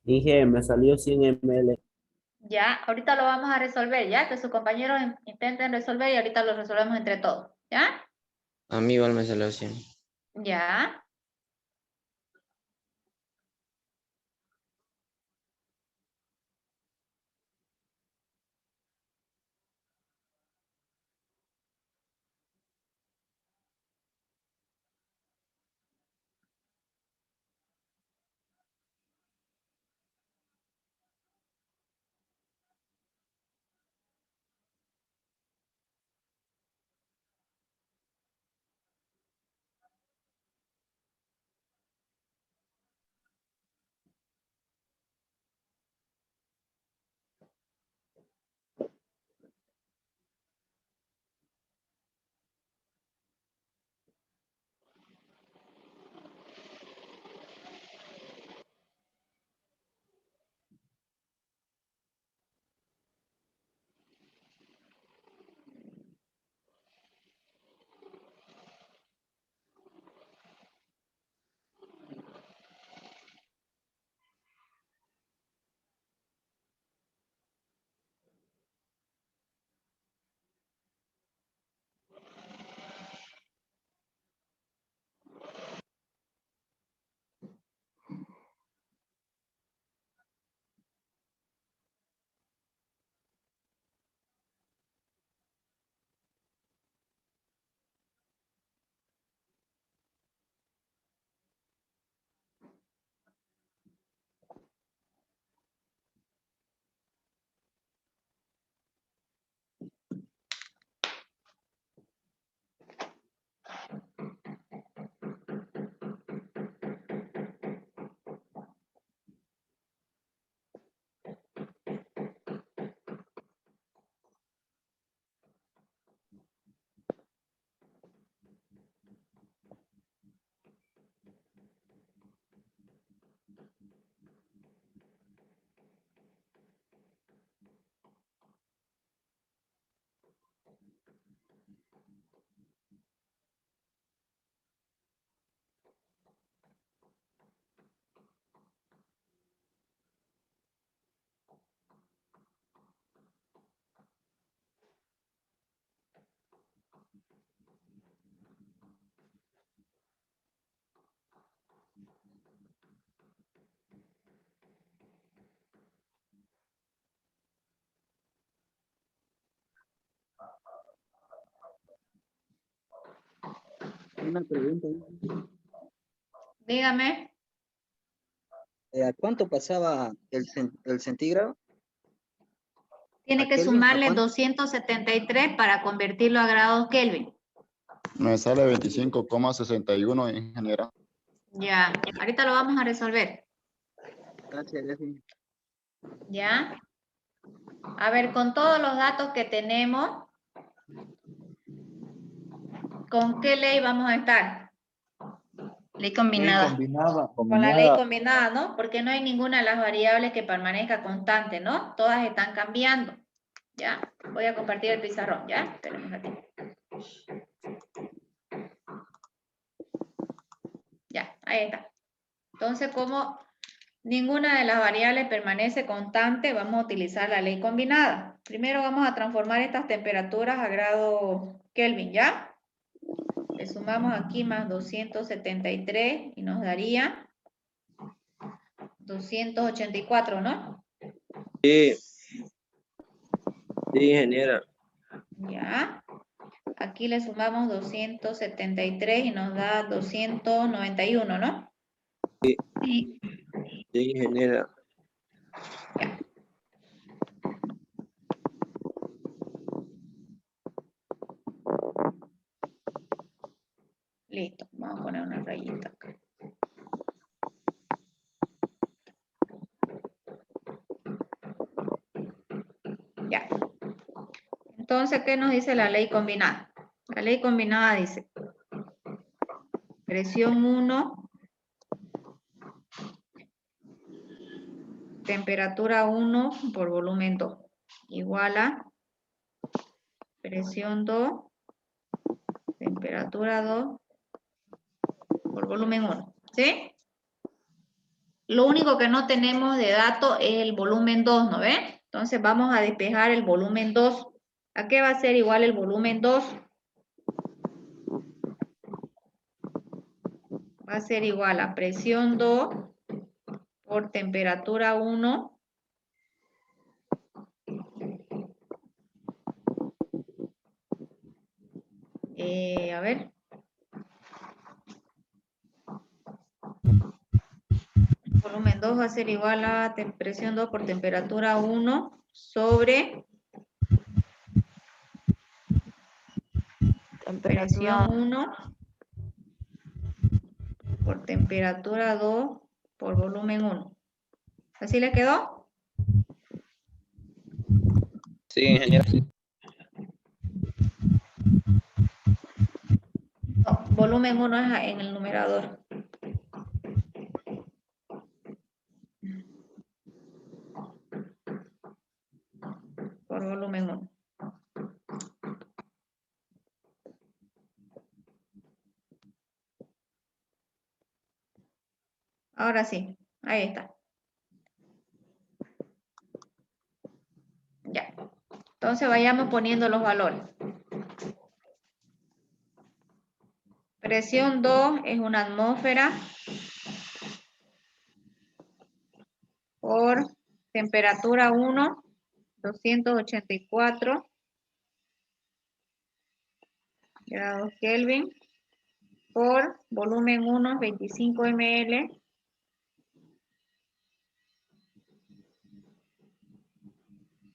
Inge, me salió 100 ml.
Ya, ahorita lo vamos a resolver, ya, que sus compañeros intenten resolver y ahorita lo resolvemos entre todos, ¿ya?
A mí igual me salió 100.
Ya.
Una pregunta.
Dígame.
¿A cuánto pasaba el centígrado?
Tiene
¿A
que
Kelvin? ¿A
sumarle
cuánto?
273 para convertirlo a grados Kelvin.
Me sale 25,61, ingeniera.
Ya, ahorita lo vamos a resolver.
Gracias, gracias.
¿Ya? A ver, con todos los datos que tenemos, ¿con qué ley vamos a estar? Ley combinada. Con la ley combinada, ¿no? Porque no hay ninguna de las variables que permanezca constante, ¿no? Todas están cambiando. ¿Ya? Voy a compartir el pizarrón, ¿ya? Esperemos aquí. Ya, ahí está. Entonces, como ninguna de las variables permanece constante, vamos a utilizar la ley combinada. Primero vamos a transformar estas temperaturas a grado Kelvin, ¿ya? Le sumamos aquí más 273 y nos daría 284, ¿no?
Sí. Sí, ingeniera.
Ya. Aquí le sumamos 273 y nos da 291, ¿no?
Sí.
Sí.
Sí, ingeniera.
Ya. Listo, vamos a poner una rayita acá. Ya. Entonces, ¿qué nos dice la ley combinada? La ley combinada dice presión 1, temperatura 1 por volumen 2, igual a presión 2, temperatura 2 por volumen 1, ¿sí? Lo único que no tenemos de dato es el volumen 2, ¿no ven? Entonces vamos a despejar el volumen 2. ¿A qué va a ser igual el volumen 2? Va a ser igual a presión 2 por temperatura 1 a ver. Volumen 2 va a ser igual a presión 2 por temperatura 1 sobre presión 1 por temperatura 2 por volumen 1. ¿Así le quedó?
Sí, ingeniera.
No, volumen 1 es en el numerador. Por volumen 1. Ahora sí, ahí está. Ya. Entonces vayamos poniendo los valores. Presión 2 es una atmósfera por temperatura 1, 284 grados Kelvin, por volumen 1, 25 ml,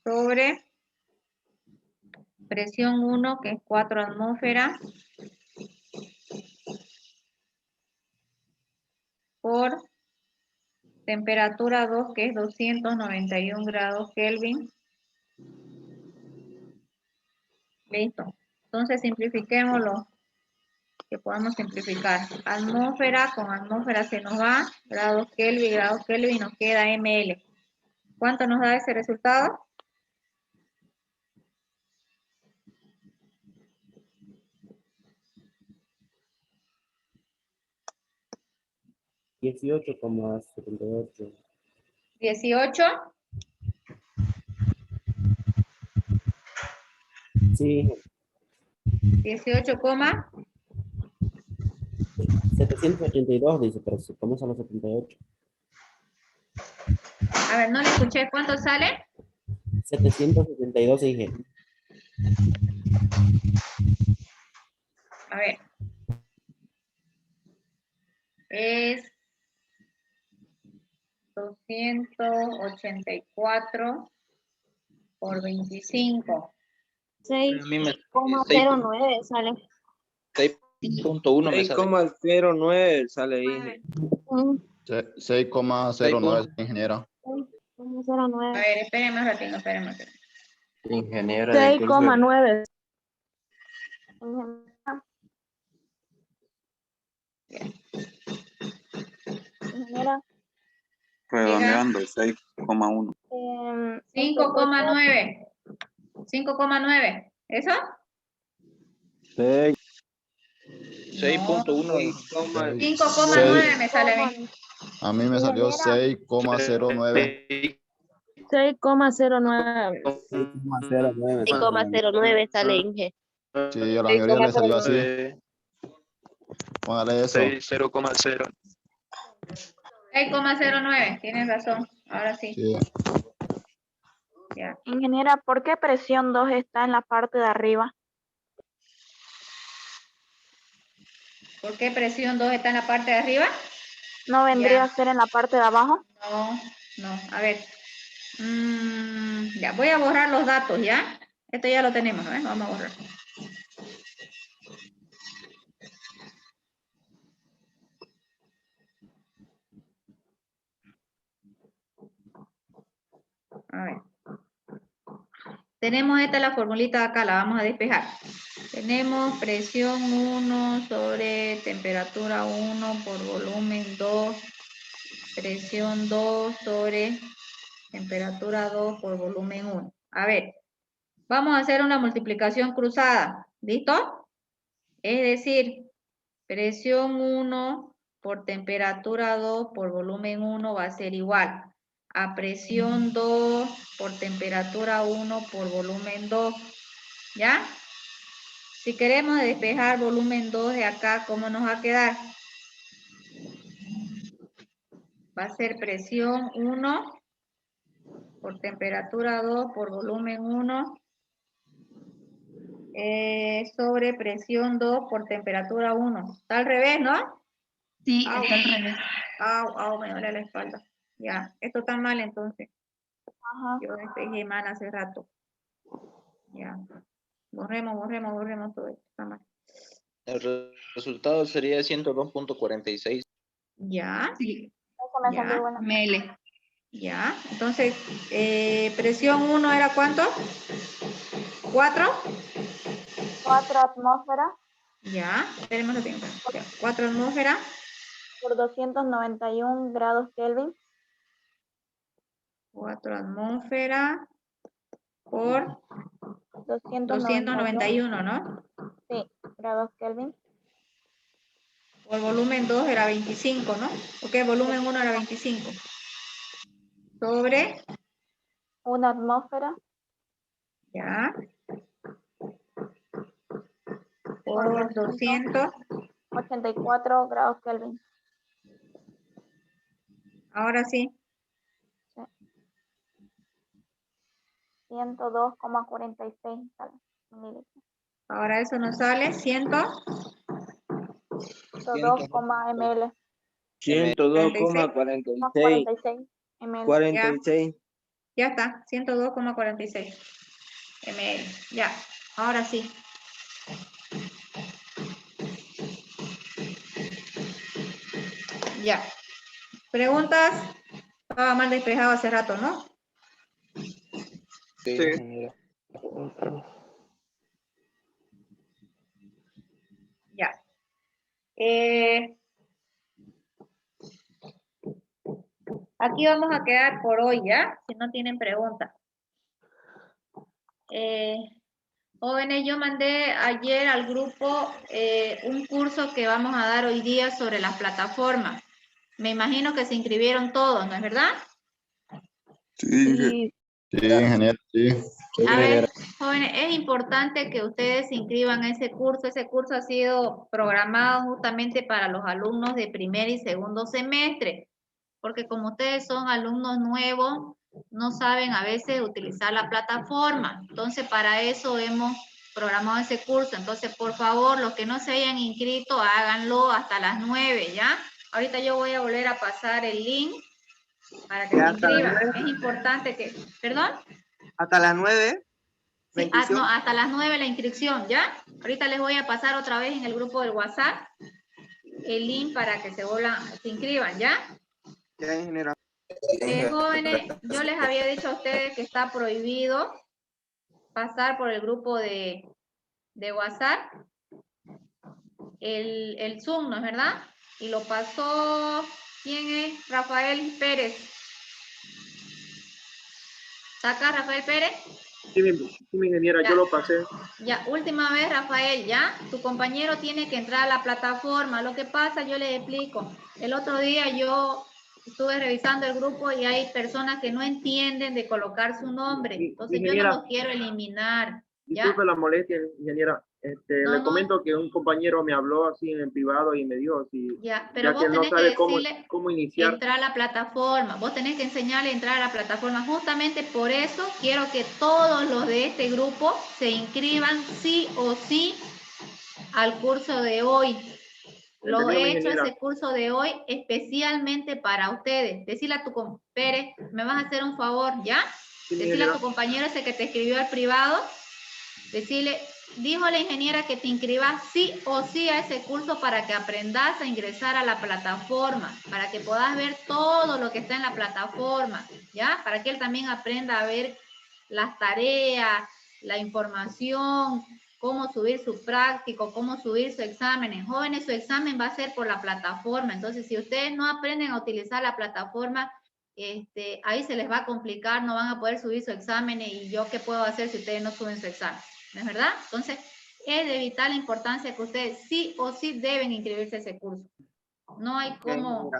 sobre presión 1, que es 4 atmósferas, por temperatura 2, que es 291 grados Kelvin. Listo. Entonces simplifiquemos lo que podamos simplificar. Atmósfera con atmósfera se nos va, grados Kelvin, nos queda ml. ¿Cuánto nos da ese resultado?
$18,78.
18.
Sí.
18,
782 dice, pero si comienza a los 78.
A ver, no le escuché. ¿Cuánto sale?
772 dije.
A ver. es 284 por 25.
A mí me
6,09 sale.
6.1 me sale.
6,09 sale ahí.
6,09, ingeniera.
6,09.
A ver, espérenme un ratito, espérenme.
Ingeniera del curso.
6,9. Ingeniera.
Redondeando, 6,1.
5,9. 5,9. ¿Eso?
6.
6.1.
5,9 me sale a mí.
A mí me salió 6,09.
6,09.
6,09 sale Inge.
Sí, a la mayoría le salió así. Póngale eso.
0,0.
6,09. Tienes razón. Ahora sí.
Sí.
Ya.
Ingeniera, ¿por qué presión 2 está en la parte de arriba?
¿Por qué presión 2 está en la parte de arriba?
¿No vendría
Ya.
a ser en la parte de abajo?
No. A ver. Ya, voy a borrar los datos, ¿ya? Esto ya lo tenemos, ¿no? Vamos a borrar. A ver. Tenemos esta la formulita de acá, la vamos a despejar. Tenemos presión 1 sobre temperatura 1 por volumen 2. Presión 2 sobre temperatura 2 por volumen 1. A ver, vamos a hacer una multiplicación cruzada. ¿Listo? Es decir, presión 1 por temperatura 2 por volumen 1 va a ser igual a presión 2 por temperatura 1 por volumen 2. ¿Ya? Si queremos despejar volumen 2 de acá, ¿cómo nos va a quedar? Va a ser presión 1 por temperatura 2 por volumen 1 sobre presión 2 por temperatura 1. Está al revés, ¿no?
Sí, está al revés.
Au, me duele la espalda. Ya, esto está mal entonces.
Ajá.
Yo despejé mal hace rato. Ya. Borremos todo esto. Está mal.
El resultado sería 102.46.
Ya.
Sí.
Eso me
Ya.
salió bueno.
Mele.
Ya. Entonces, presión 1 era ¿cuánto? 4.
4 atmósferas
Ya. Esperemos lo tiempo. 4 atmósferas.
por 291 grados Kelvin.
4 atmósferas por
291.
291, ¿no?
Sí, grados Kelvin.
Por volumen 2 era 25, ¿no? Ok, volumen 1 era 25. Sobre,
Una atmósfera
ya, por 200.
84 grados Kelvin.
Ahora sí.
102,46 mililitros.
Ahora eso nos sale
102 ml.
102,46.
46 ml.
46.
Ya está, 102,46 ml. Ya, ahora sí. Ya. ¿Preguntas? Estaba mal despejado hace rato, ¿no?
Sí.
Ya. Aquí vamos a quedar por hoy, ¿ya? Si no tienen preguntas. Jóvenes, yo mandé ayer al grupo un curso que vamos a dar hoy día sobre las plataformas. Me imagino que se inscribieron todos, ¿no es verdad?
Sí, ingeniero, sí.
A ver, jóvenes, es importante que ustedes se inscriban a ese curso. Ese curso ha sido programado justamente para los alumnos de primer y segundo semestre, porque como ustedes son alumnos nuevos, no saben a veces utilizar la plataforma. Entonces, para eso hemos programado ese curso. Entonces, por favor, los que no se hayan inscrito, háganlo hasta las 9, ¿ya? Ahorita yo voy a volver a pasar el link para que
Ya
se
hasta las
inscriban.
9.
Es importante que, ¿perdón?
Hasta las 9.
Sí, no, hasta las 9 la inscripción, ¿ya? Ahorita les voy a pasar otra vez en el grupo del WhatsApp el link para que se inscriban, ¿ya?
Ya, ingeniera.
Jóvenes, yo les había dicho a ustedes que está prohibido pasar por el grupo de WhatsApp el Zoom, ¿no es verdad? Y lo pasó, ¿quién es? Rafael Pérez. ¿Saca Rafael Pérez?
Sí, mi ingeniera,
Ya.
yo lo pasé.
Ya, última vez, Rafael, ya. Tu compañero tiene que entrar a la plataforma. Lo que pasa, yo les explico. El otro día yo estuve revisando el grupo y hay personas que no entienden de colocar su nombre. Entonces yo no
Ingeniera.
los quiero eliminar. ¿Ya?
Disculpe la molestia, ingeniera.
No,
Le
no.
comento que un compañero me habló así en privado y me dijo si
Ya, pero
ya
vos
que no
tenés que
sabe
decirle
cómo iniciar.
entrar a la plataforma. Vos tenés que enseñarle a entrar a la plataforma. Justamente por eso quiero que todos los de este grupo se inscriban sí o sí al curso de hoy. Lo
Entendido, mi
he hecho
ingeniera.
ese curso de hoy especialmente para ustedes. Decirle a tu Pérez, me vas a hacer un favor, ¿ya?
Sí, mi
Decirle a
ingeniera.
tu compañero ese que te escribió al privado, decirle, dijo la ingeniera que te inscribas sí o sí a ese curso para que aprendas a ingresar a la plataforma, para que puedas ver todo lo que está en la plataforma, ¿ya? Para que él también aprenda a ver las tareas, la información, cómo subir su práctico, cómo subir su examen. Jóvenes, su examen va a ser por la plataforma. Entonces, si ustedes no aprenden a utilizar la plataforma, ahí se les va a complicar, no van a poder subir su examen y yo qué puedo hacer si ustedes no suben su examen. ¿No es verdad? Entonces, es de vital importancia que ustedes sí o sí deben inscribirse a ese curso. No hay cómo,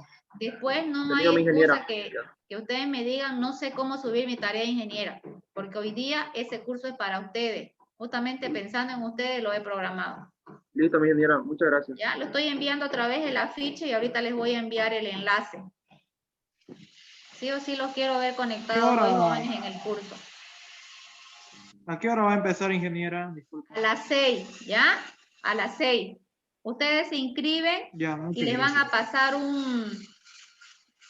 después no hay
Entendido, mi ingeniera.
excusa que ustedes me digan, no sé cómo subir mi tarea de ingeniera, porque hoy día ese curso es para ustedes. Justamente pensando en ustedes lo he programado.
Listo, mi ingeniera. Muchas gracias.
Ya, lo estoy enviando otra vez el afiche y ahorita les voy a enviar el enlace. Sí o sí los quiero ver conectados
¿Qué hora?
hoy, jóvenes, en el curso.
¿A qué hora va a empezar, ingeniera? Disculpe.
A las 6, ¿ya? A las 6. Ustedes se inscriben
Ya,
y les van a pasar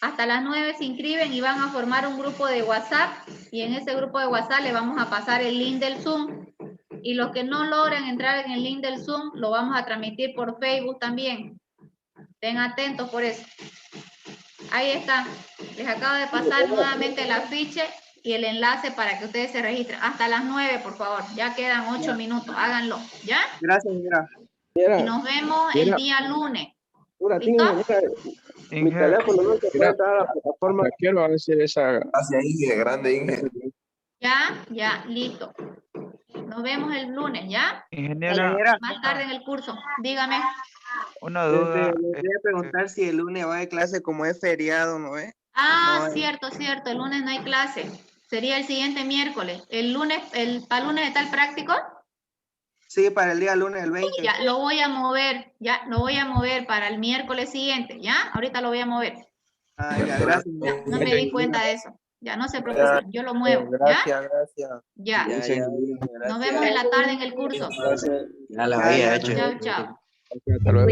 hasta las 9 se inscriben y van a formar un grupo de WhatsApp y en ese grupo de WhatsApp les vamos a pasar el link del Zoom y los que no logren entrar en el link del Zoom lo vamos a transmitir por Facebook también. Estén atentos por eso. Ahí está. Les acabo de pasar nuevamente el afiche y el enlace para que ustedes se registren. Hasta las 9, por favor. Ya quedan 8 minutos. Háganlo. ¿Ya?
Gracias, ingeniera.
Y nos vemos el día lunes. ¿Listo?
Mi teléfono no se puede entrar a la plataforma.
Quiero a decir esa.
Hacia Inge, grande Inge.
Ya, listo. Nos vemos el lunes, ¿ya?
Ingeniera,
Más tarde en el curso. Dígame.
una duda.
Les voy a preguntar si el lunes va de clase como es feriado, ¿no es?
Ah,
No,
cierto. El lunes no hay clase. Sería el siguiente miércoles. El lunes, ¿para el lunes está el práctico?
Sí, para el día lunes, el 20.
Ya, lo voy a mover para el miércoles siguiente, ¿ya? Ahorita lo voy a mover.
Ah, ya, gracias.
No me di cuenta de eso. Ya, no se preocupen, yo lo muevo, ¿ya?
Gracias.
Ya.
Ya,
Nos vemos en la tarde en el curso.
Ya la había hecho.
Chao, chao.
Hasta luego.